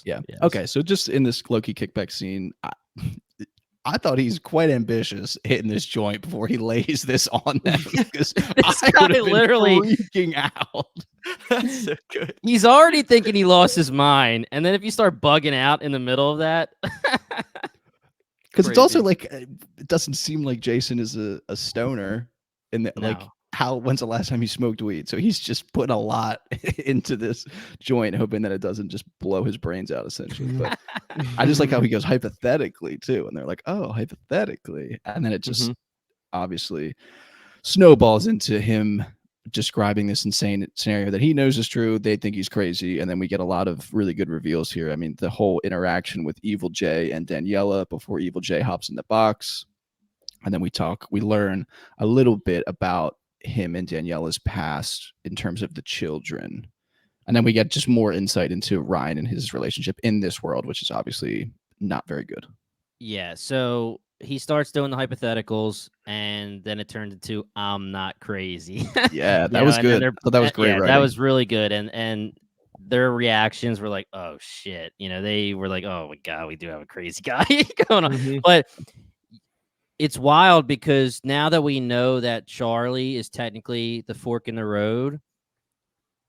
Yeah. Yes. Okay. So just in this lowkey kickback scene, I thought he's quite ambitious hitting this joint before he lays this on them because This I guy would have been literally freaking out. That's so good. he's already thinking he lost his mind, and then if you start bugging out in the middle of that, Because it's also crazy. like it doesn't seem like Jason is a stoner, and like No. when's the last time he smoked weed? So he's just putting a lot into this joint, hoping that it doesn't just blow his brains out, essentially. But I just like how he goes hypothetically too, and they're like, "Oh, hypothetically," and then it just obviously snowballs into him describing this insane scenario that he knows is true. They think he's crazy, and then we get a lot of really good reveals here. I mean, the whole interaction with Evil J and Daniela before Evil J hops in the box, and then we learn a little bit about him and Daniela's past in terms of the children. And then we get just more insight into Ryan and his relationship in this world, which is obviously not very good. Yeah, so he starts doing the hypotheticals, and then it turned into "I'm not crazy." Yeah, that was good. I thought that was great Yeah, that writing. was really good, and their reactions were like, "Oh shit," they were like, "Oh my god, we do have a crazy guy going on." But it's wild because now that we know that Charlie is technically the fork in the road,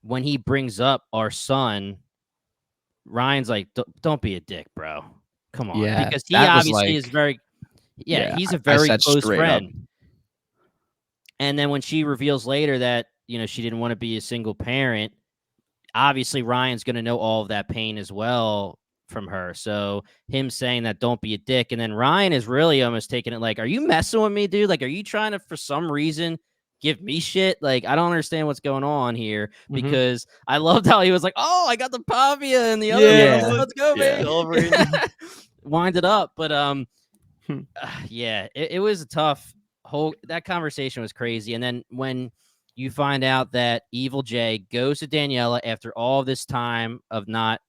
when he brings up our son, Ryan's like, "Don't be a dick, bro. Come on," Yeah, because he that was obviously like, is very. Yeah, he's a I very said close straight up. friend. And then when she reveals later that, she didn't want to be a single parent, obviously Ryan's going to know all of that pain as well from her. So him saying that don't be a dick. And then Ryan is really almost taking it like, are you messing with me, dude? Like, are you trying to, for some reason, give me shit? Like, I don't understand what's going on here because I loved how he was like, oh, I got the pavia and the other one. Let's go, baby. Wind it up. But, yeah, it was a tough that conversation was crazy. And then when you find out that Evil J goes to Daniela after all this time of not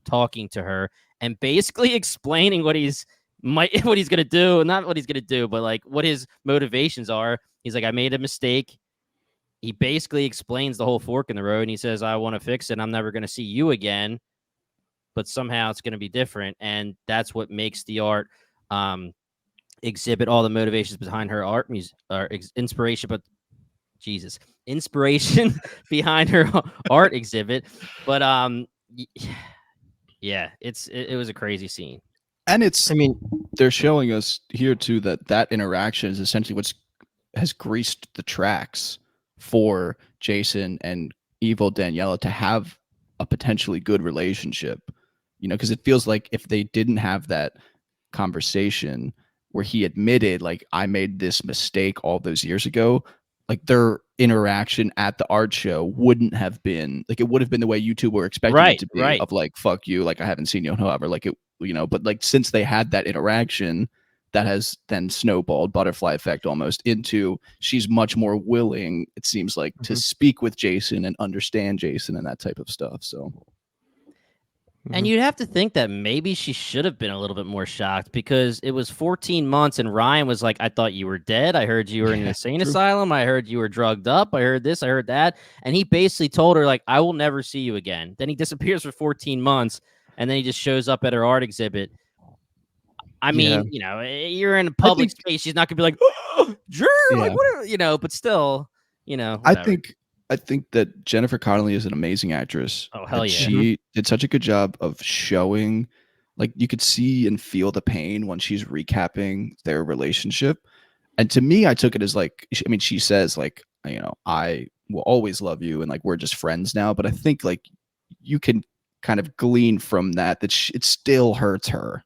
talking to her and basically explaining what he's gonna do, not what he's gonna do, but like what his motivations are. He's like, I made a mistake. He basically explains the whole fork in the road, and he says, I want to fix it. I'm never gonna see you again, but somehow it's gonna be different, and that's what makes the art exhibit all the motivations behind her art inspiration, but inspiration behind her art exhibit. But yeah, it was a crazy scene. And they're showing us here too that interaction is essentially what's has greased the tracks for Jason and evil Daniela to have a potentially good relationship, because it feels like if they didn't have that conversation where he admitted, like, I made this mistake all those years ago, like their interaction at the art show wouldn't have been like, it would have been the way you two were expecting it to be, of like, fuck you, like I haven't seen you in however, like it, but like since they had that interaction, that has then snowballed, butterfly effect almost, into she's much more willing, it seems like, to speak with Jason and understand Jason and that type of stuff. So and you'd have to think that maybe she should have been a little bit more shocked because it was 14 months and Ryan was like, I thought you were dead. I heard you were in an insane asylum. I heard you were drugged up. I heard this. I heard that. And he basically told her, like, I will never see you again. Then he disappears for 14 months and then he just shows up at her art exhibit. I mean, you're in a public space. She's not going to be like, oh, Drew, like, what but still, whatever. I think that Jennifer Connelly is an amazing actress. Oh, hell yeah. She did such a good job of showing, like, you could see and feel the pain when she's recapping their relationship. And to me, I took it as like, she says, like, I will always love you and like we're just friends now. But I think like you can kind of glean from that it still hurts her.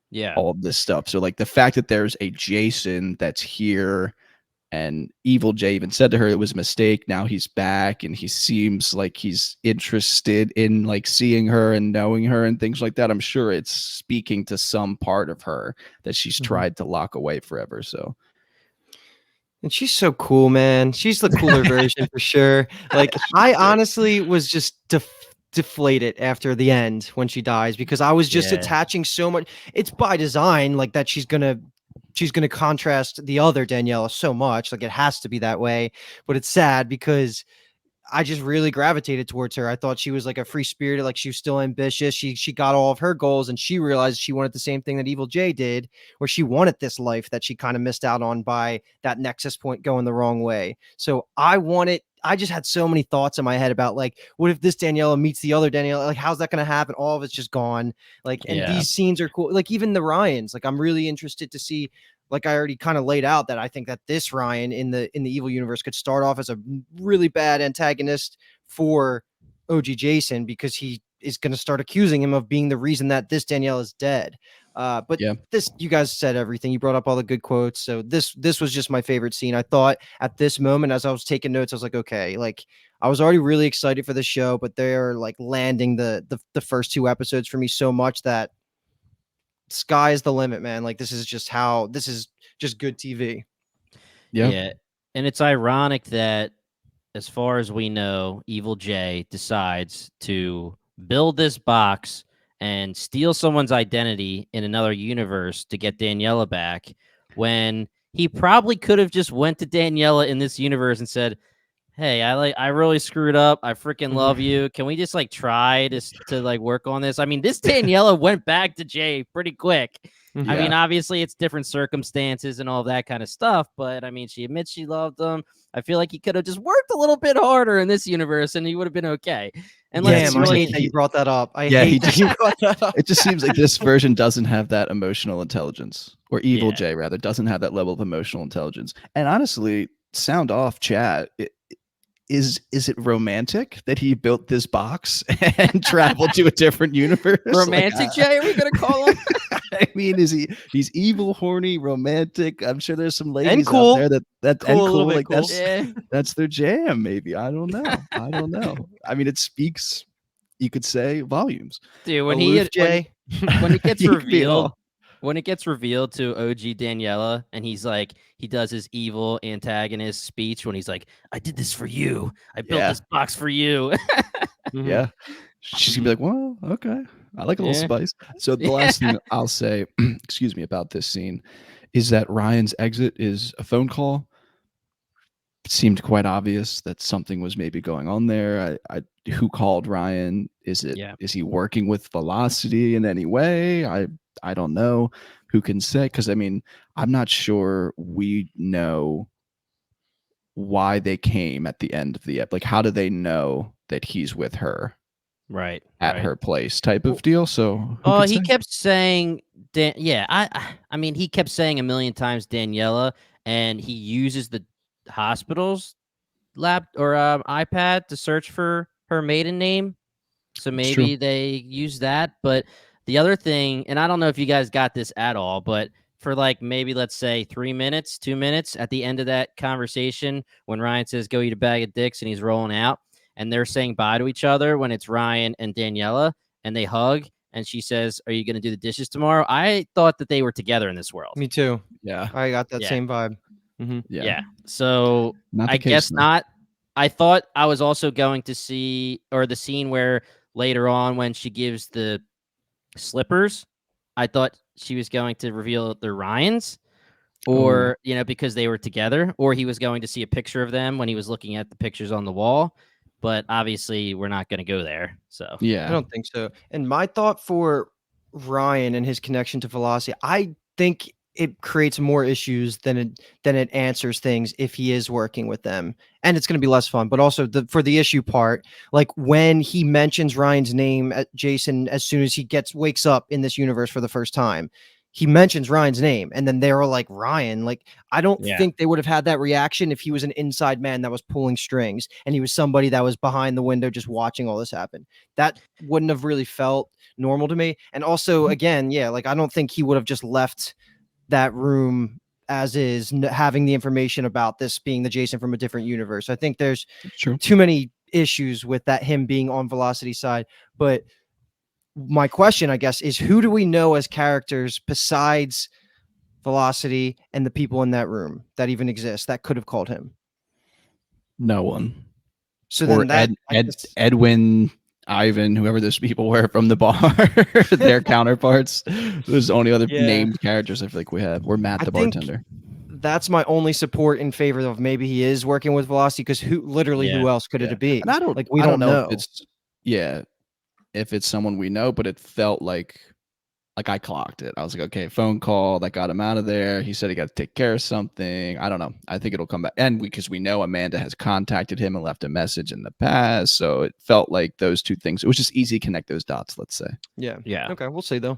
Yeah. All of this stuff. So like the fact that there's a Jason that's here, and Evil J even said to her it was a mistake. Now he's back and he seems like he's interested in like seeing her and knowing her and things like that. I'm sure it's speaking to some part of her that she's tried to lock away forever. So, and she's so cool, man. She's the cooler version for sure. Like I honestly was just deflated after the end when she dies because I was just attaching so much. It's by design, like that she's gonna contrast the other Daniela so much, like it has to be that way. But it's sad because I just really gravitated towards her. I thought she was like a free spirited, like she was still ambitious. She got all of her goals, and she realized she wanted the same thing that Evil Jay did, where she wanted this life that she kind of missed out on by that nexus point going the wrong way. So I just had so many thoughts in my head about like, what if this Daniela meets the other Daniela? Like, how's that going to happen? All of it's just gone. Like, and these scenes are cool. Like, even the Ryans, like, I'm really interested to see. Like I already kind of laid out that I think that this Ryan in the evil universe could start off as a really bad antagonist for OG Jason, because he is going to start accusing him of being the reason that this Danielle is dead. But this, you guys said everything. You brought up all the good quotes. So this was just my favorite scene. I thought at this moment, as I was taking notes, I was like, okay, like I was already really excited for the show, but they're like landing the first 2 episodes for me so much that sky is the limit, man. Like this is just good TV. Yeah. And it's ironic that, as far as we know, Evil Jay decides to build this box and steal someone's identity in another universe to get Daniela back, when he probably could have just went to Daniela in this universe and said, hey, I really screwed up. I freaking love you. Can we just like try to like work on this? I mean, this Daniela went back to Jay pretty quick. I mean, obviously it's different circumstances and all that kind of stuff, but I mean, she admits she loved him. I feel like he could have just worked a little bit harder in this universe and he would have been okay. And damn, I hate that you brought that up. I hate that you brought that up. It just seems like this version doesn't have that emotional intelligence, or Evil Jay rather doesn't have that level of emotional intelligence. And honestly, sound off chat. Is it romantic that he built this box and traveled to a different universe? Romantic Jay, are we gonna call him? I mean, he's evil, horny, romantic. I'm sure there's some ladies and cool. out there that's cool, cool. Like cool. That's their jam, maybe. I don't know. I mean, it speaks, you could say, volumes. Dude, when Aloof, when it gets You could be revealed, all- when it gets revealed to OG Daniela, and he's like, he does his evil antagonist speech when he's like, I did this for you. I built this box for you. Yeah. She's gonna be like, well, okay. I like a little spice. So the last thing I'll say, excuse me, about this scene is that Ryan's exit is a phone call. It seemed quite obvious that something was maybe going on there. Who called Ryan? Is he working with Velocity in any way? I don't know. Who can say? Because I mean, I'm not sure we know why they came at the end of the like. How do they know that he's with her? Right at her place, type of deal. So he kept saying I mean, he kept saying a million times Daniela, and he uses the hospital's lap or iPad to search for her maiden name, so maybe they use that. But the other thing, and I don't know if you guys got this at all, but for like maybe let's say 3 minutes, 2 minutes at the end of that conversation, when Ryan says go eat a bag of dicks and he's rolling out, and they're saying bye to each other, when it's Ryan and Daniela, and they hug, and she says, are you going to do the dishes tomorrow? I thought that they were together in this world. Me too. Yeah. I got that same vibe. Yeah. So not I guess not. I thought I was also going to see, or the scene where later on when she gives the slippers, I thought she was going to reveal they're Ryan's, or, because they were together, or he was going to see a picture of them when he was looking at the pictures on the wall. But obviously, we're not going to go there. So I don't think so. And my thought for Ryan and his connection to Velocity, I think it creates more issues than it answers things if he is working with them, and it's going to be less fun. But also for the issue part, like when he mentions Ryan's name at Jason as soon as he wakes up in this universe for the first time. He mentions Ryan's name, and then they were like, Ryan, like, I don't think they would have had that reaction if he was an inside man that was pulling strings and he was somebody that was behind the window just watching all this happen. That wouldn't have really felt normal to me. And also, again, like, I don't think he would have just left that room as is, having the information about this being the Jason from a different universe. I think there's too many issues with that, him being on Velocity's side. But my question, I guess, is who do we know as characters besides Velocity and the people in that room that even exist that could have called him? No one. So or then Edwin, Ivan, whoever those people were from the bar, their counterparts. Those the only other named characters I feel like we have. We're Matt the bartender. that's my only support in favor of maybe he is working with Velocity, because who else could it be? And I don't like we I don't know know. if it's someone we know, but it felt like I clocked it. I was like, okay, phone call that got him out of there. He said he got to take care of something. I don't know. I think it'll come back. And because we know Amanda has contacted him and left a message in the past. So it felt like those two things. It was just easy to connect those dots, let's say. Yeah. Yeah. Okay, we'll see though.